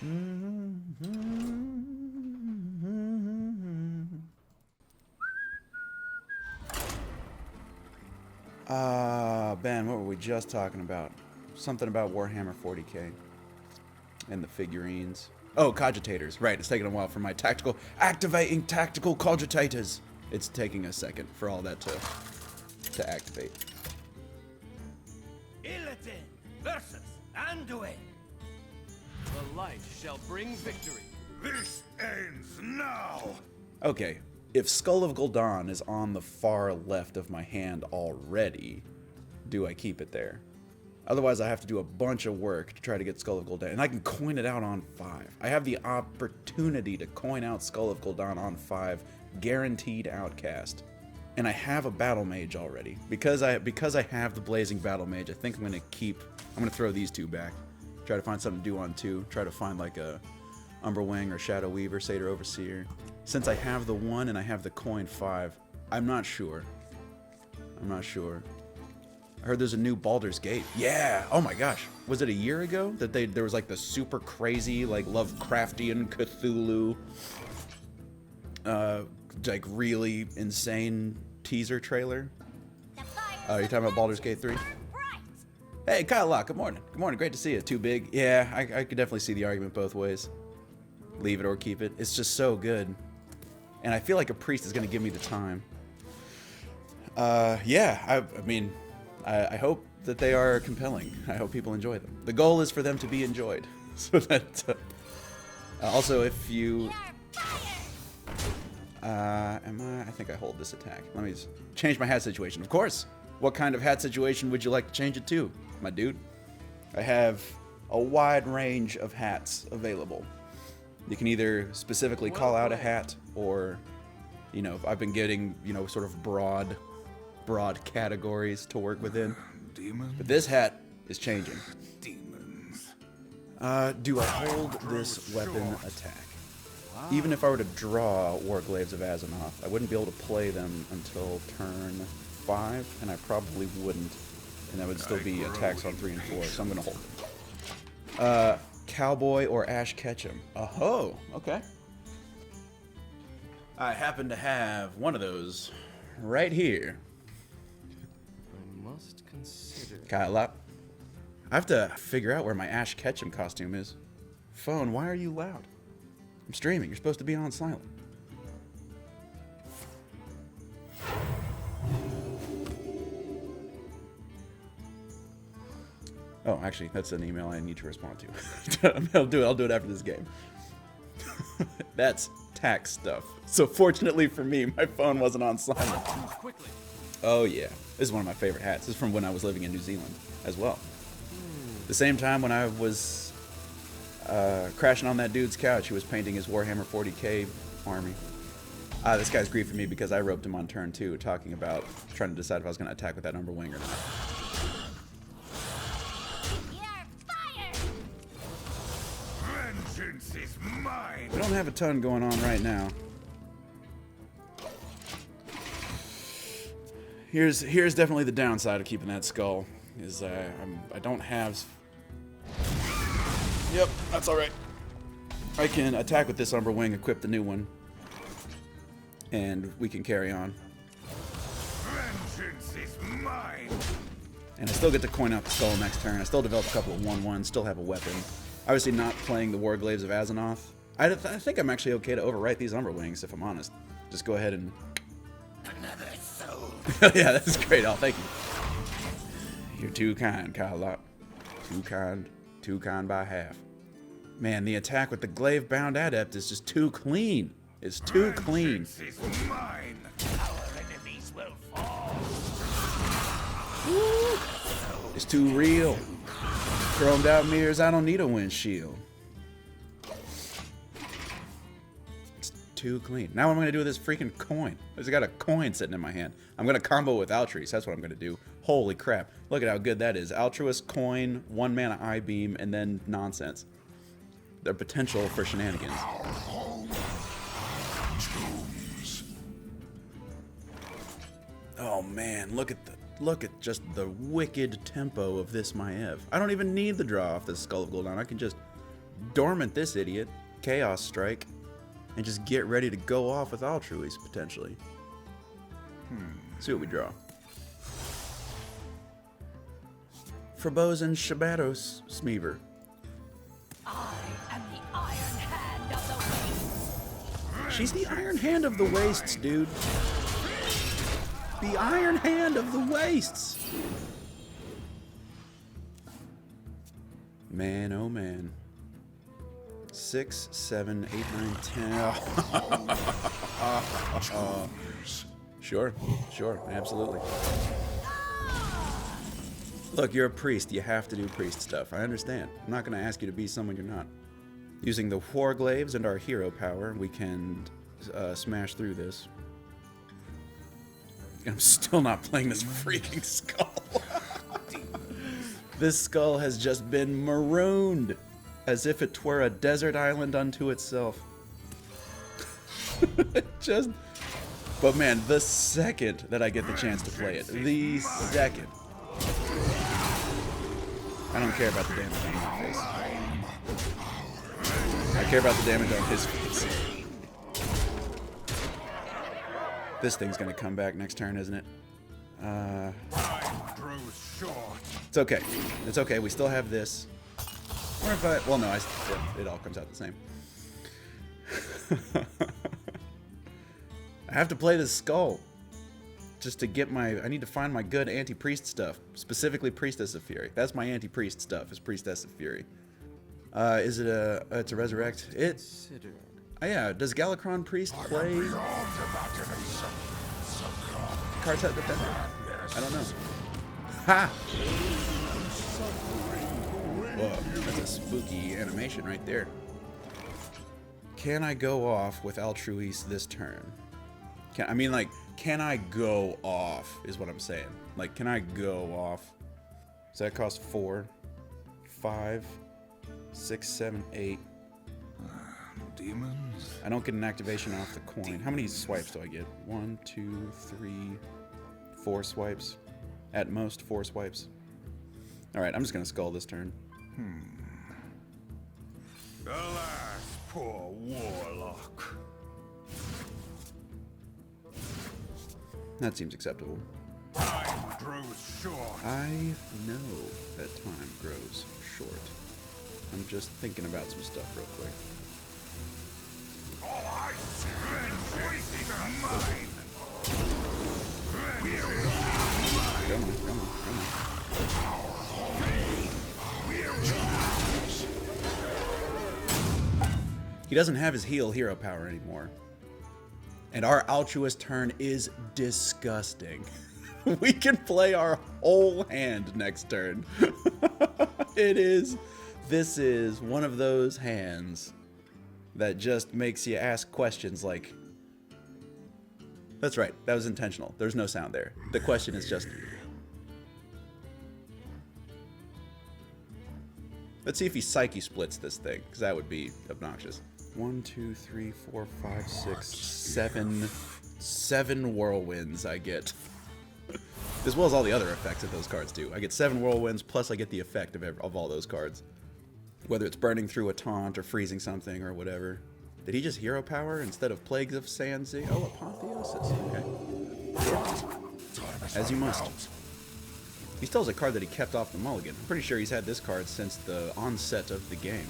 Ben, what were we just talking about? Something about Warhammer 40k and the figurines. Oh, cogitators. Right, it's taking a while for my activating tactical cogitators. It's taking a second for all that to activate. Illidan versus Anduin. The light shall bring victory. This ends now! Okay, if Skull of Gul'dan is on the far left of my hand already, do I keep it there? Otherwise, I have to do a bunch of work to try to get Skull of Gul'dan, and I can coin it out on 5. I have the opportunity to coin out Skull of Gul'dan on 5, guaranteed outcast. And I have a Battle Mage already. Because I have the Blazing Battle Mage, I think I'm gonna throw these two back. Try to find something to do on 2. Try to find like a Umberwing or Shadow Weaver, Satyr Overseer. Since I have the 1 and I have the coin 5, I'm not sure. I heard there's a new Baldur's Gate. Yeah! Oh my gosh. Was it a year ago that there was like the super crazy, like Lovecraftian Cthulhu, like really insane teaser trailer? You're talking about Baldur's Gate 3? Hey, Kyle Locke, good morning. Good morning, great to see you. Too big? Yeah, I could definitely see the argument both ways. Leave it or keep it. It's just so good. And I feel like a priest is going to give me the time. Yeah, I mean, I hope that they are compelling. I hope people enjoy them. The goal is for them to be enjoyed. So that, also, if you... I think I hold this attack. Let me change my hat situation. Of course. What kind of hat situation would you like to change it to, my dude? I have a wide range of hats available. You can either specifically call out a hat, or, you know, I've been getting, you know, sort of broad categories to work within. Demons? But this hat is changing. Demons. Do I hold this weapon attack? Even if I were to draw Warglaives of Azzinoth, I wouldn't be able to play them until turn 5, and I probably wouldn't. And that would still be attacks on 3 and 4, so I'm gonna hold it. Cowboy or Ash Ketchum. Oh, okay. I happen to have one of those right here. I must consider. Kyle up. I have to figure out where my Ash Ketchum costume is. Phone, why are you loud? I'm streaming. You're supposed to be on silent. Oh, actually, that's an email I need to respond to. I'll do it after this game. That's tax stuff. So fortunately for me, my phone wasn't on silent. Oh yeah, this is one of my favorite hats. This is from when I was living in New Zealand as well. The same time when I was crashing on that dude's couch, he was painting his Warhammer 40k army. This guy's griefing me because I roped him on turn 2, talking about trying to decide if I was going to attack with that Umberwing or not. Vengeance is mine. We don't have a ton going on right now. Here's definitely the downside of keeping that skull. Is I don't have. Yep, that's all right. I can attack with this Umberwing, equip the new one, and we can carry on. Vengeance is mine. And I still get to coin out the skull next turn. I still develop a couple of 1/1s, still have a weapon. Obviously not playing the Warglaives of Azzinoth. I think I'm actually okay to overwrite these Umberwings, if I'm honest. Just go ahead and... Another soul. Yeah, that's great. Oh, thank you. You're too kind, Kyle Locke. Too kind by half. Man, the attack with the Glaive-bound Adept is just too clean. It's too clean. Vengeance is mine. Our enemies will fall. It's too real. Chromed out mirrors, I don't need a windshield. It's too clean. Now what am I going to do with this freaking coin? I just got a coin sitting in my hand. I'm going to combo with Altruist. That's what I'm going to do. Holy crap. Look at how good that is. Altruist, coin, 1 mana I-beam, and then nonsense. The potential for shenanigans. Oh man, look at just the wicked tempo of this Maev. I don't even need the draw off this Skull of Gul'dan. I can just dormant this idiot, Chaos Strike, and just get ready to go off with Altruist, potentially. See what we draw. Frobos and Shabatos Smeaver. I am the Iron Hand of the Wastes. She's the Iron Hand of the Wastes, dude. The Iron Hand of the Wastes. Man, oh man. 6, 7, 8, 9, 10. Sure, absolutely. Look, you're a priest. You have to do priest stuff. I understand. I'm not going to ask you to be someone you're not. Using the Warglaives and our hero power, we can smash through this. I'm still not playing this freaking skull. This skull has just been marooned, as if it were a desert island unto itself. But man, the second that I get the chance to play it, the second. I don't care about the damage on my face. I care about the damage on his face. This thing's gonna come back next turn, isn't it? It's okay. It's okay. We still have this. Or if I... Well, no, it all comes out the same. I have to play this skull. Just to get my... I need to find my good anti-priest stuff. Specifically Priestess of Fury. That's my anti-priest stuff, is Priestess of Fury. Is it a... it's a resurrect? Yeah, does Galakron Priest play... Kartet Defender? I don't know. Ha! Whoa, that's a spooky animation right there. Can I go off with Altruist this turn? Can I go off is what I'm saying. Like, can I go off? Does that cost 4, 5, 6, 7, 8? Demons? I don't get an activation off the coin. How many swipes do I get? 1, 2, 3, 4 swipes. At most, 4 swipes. Alright, I'm just gonna skull this turn. Alas, poor warlock. That seems acceptable. Time grows short. I know that time grows short. I'm just thinking about some stuff real quick. All I see is mine. Come on, come on, come on. He doesn't have his heal hero power anymore. And our Altruist turn is disgusting. We can play our whole hand next turn. This is one of those hands that just makes you ask questions like... That's right, that was intentional. There's no sound there. The question is just... Let's see if he Psyche splits this thing, because that would be obnoxious. 1, 2, 3, 4, 5, 6, 7... 7 whirlwinds I get. As well as all the other effects that those cards do. I get 7 whirlwinds, plus I get the effect of all those cards. Whether it's burning through a taunt, or freezing something, or whatever. Did he just hero power instead of Plagues of Sanzi? Oh, Apotheosis. Okay. As you must. He still has a card that he kept off the mulligan. I'm pretty sure he's had this card since the onset of the game.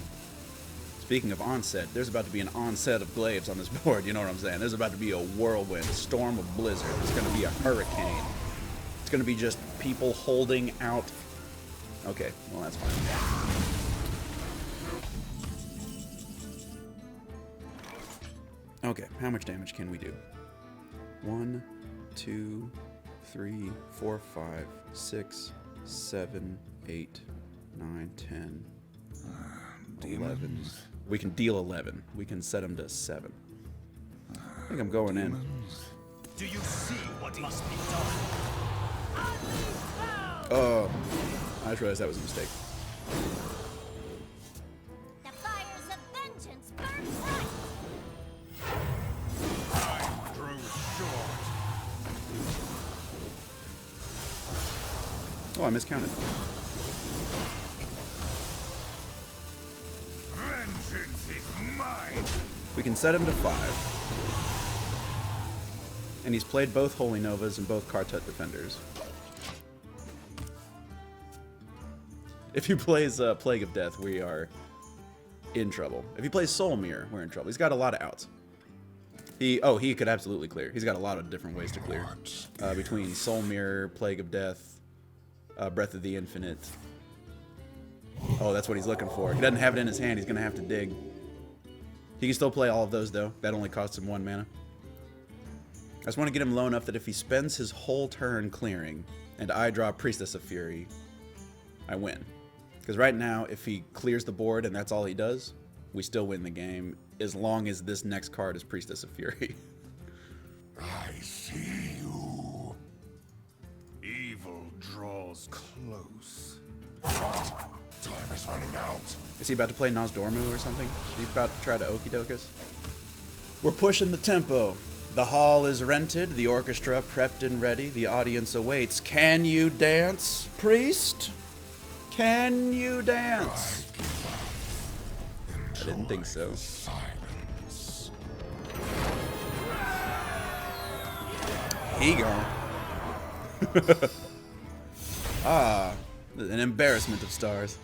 Speaking of onset, there's about to be an onset of glaives on this board, you know what I'm saying? There's about to be a whirlwind, storm of blizzard. It's going to be a hurricane. It's going to be just people holding out. Okay, well that's fine. Okay, how much damage can we do? 1, 2, 3, 4, 5, 6, 7, 8, 9, 10, 11. We can deal 11. We can set him to 7. I think I'm going in. Do you see what must be done? Oh, I just realized that was a mistake. The fires of vengeance burn bright. Time grows short. Oh, I miscounted. Vengeance is mine. We can set him to 5. And he's played both Holy Novas and both Kartut Defenders. If he plays Plague of Death, we are in trouble. If he plays Soul Mirror, we're in trouble. He's got a lot of outs. He could absolutely clear. He's got a lot of different ways to clear. Between Soul Mirror, Plague of Death, Breath of the Infinite. Oh, that's what he's looking for. He doesn't have it in his hand. He's going to have to dig. He can still play all of those, though. That only costs him 1 mana. I just want to get him low enough that if he spends his whole turn clearing, and I draw Priestess of Fury, I win. Because right now, if he clears the board and that's all he does, we still win the game, as long as this next card is Priestess of Fury. I see you. Evil draws close. What? Time is running out. Is he about to play Nozdormu or something? Is he about to try to Okie Dokus? We're pushing the tempo. The hall is rented, the orchestra prepped and ready, the audience awaits. Can you dance, priest? Can you dance? I didn't think so. Silence. He gone. Ah, an embarrassment of stars.